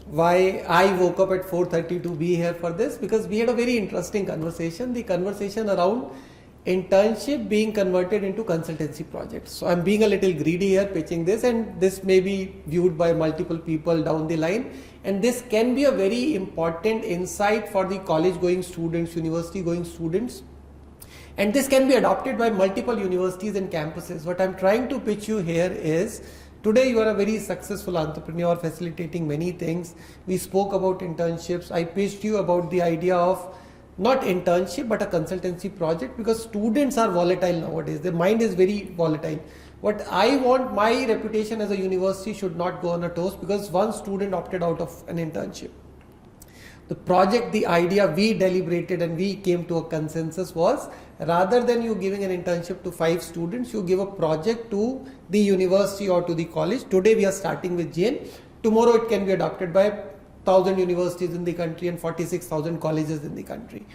why I woke up at 4:30 to be here for this, because we had a very interesting conversation. The conversation around internship being converted into consultancy projects. So I'm being a little greedy here pitching this, and this may be viewed by multiple people down the line, and this can be a very important insight for the college going students, university going students, and this can be adopted by multiple universities and campuses. What I'm trying to pitch you here is, today you are a very successful entrepreneur facilitating many things. We spoke about internships. I pitched you about the idea of not internship but a consultancy project, because students are volatile nowadays. Their mind is very volatile. What I want, my reputation as a university should not go on a toast because one student opted out of an internship. The project, the idea, we deliberated and we came to a consensus was, rather than you giving an internship to 5 students, you give a project to the university or to the college. Today we are starting with Jain. Tomorrow it can be adopted by 1,000 universities in the country and 46,000 colleges in the country.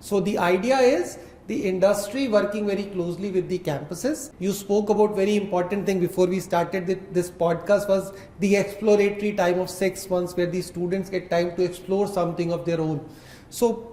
So the idea is the industry working very closely with the campuses. You spoke about very important thing before we started this podcast, was the exploratory time of 6 months where the students get time to explore something of their own. So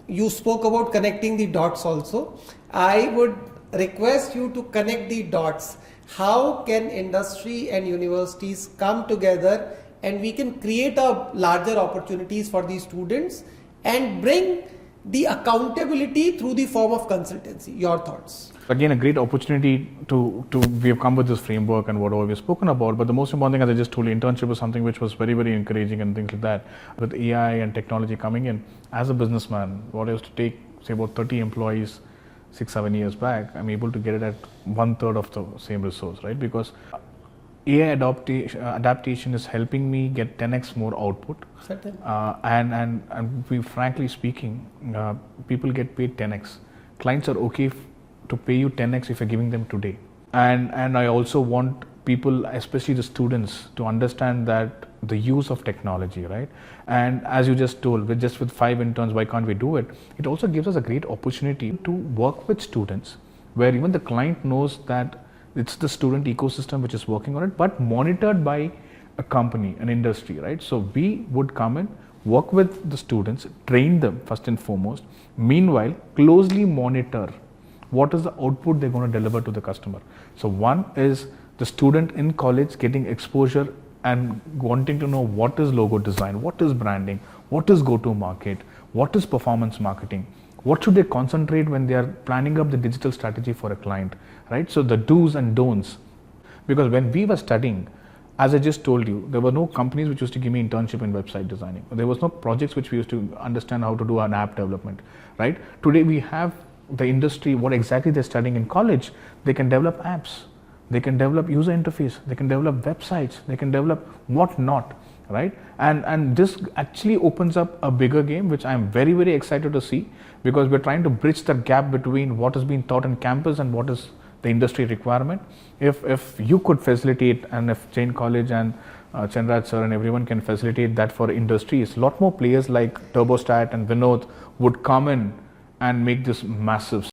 you spoke about connecting the dots also. I would request you to connect the dots. How can industry and universities come together and we can create a larger opportunities for these students and bring the accountability through the form of consultancy? Your thoughts? Again, a great opportunity we have come with this framework and whatever we've spoken about, but the most important thing, as I just told you, internship was something which was very, very encouraging and things like that. With AI and technology coming in, as a businessman, what I used to take, say about 30 employees 6-7 years back, I'm able to get it at 1/3 of the same resource, right? Because AI adaptation is helping me get 10x more output. And we, frankly speaking, people get paid 10x. Clients are okay to pay you 10x if you're giving them today. And I also want people, especially the students, to understand that the use of technology, right? And as you just told, with 5 interns, why can't we do it? It also gives us a great opportunity to work with students, where even the client knows that it's the student ecosystem which is working on it, but monitored by a company, an industry, right? So we would come in, work with the students, train them first and foremost. Meanwhile, closely monitor what is the output they're going to deliver to the customer. So one is the student in college getting exposure and wanting to know what is logo design, what is branding, what is go-to-market, what is performance marketing. What should they concentrate when they are planning up the digital strategy for a client, right? So the do's and don'ts. Because when we were studying, as I just told you, there were no companies which used to give me internship in website designing. There was no projects which we used to understand how to do an app development, right? Today we have the industry, what exactly they're studying in college. They can develop apps, they can develop user interface, they can develop websites, they can develop what not, right? And this actually opens up a bigger game, which I'm very, very excited to see, because we're trying to bridge that gap between what is being taught in campus and what is the industry requirement. If you could facilitate, and if Jain College and Chandraj sir and everyone can facilitate that for industries, a lot more players like 𝗕𝗿𝗶𝗴𝗴𝗏 and Vinod would come in and make this massive.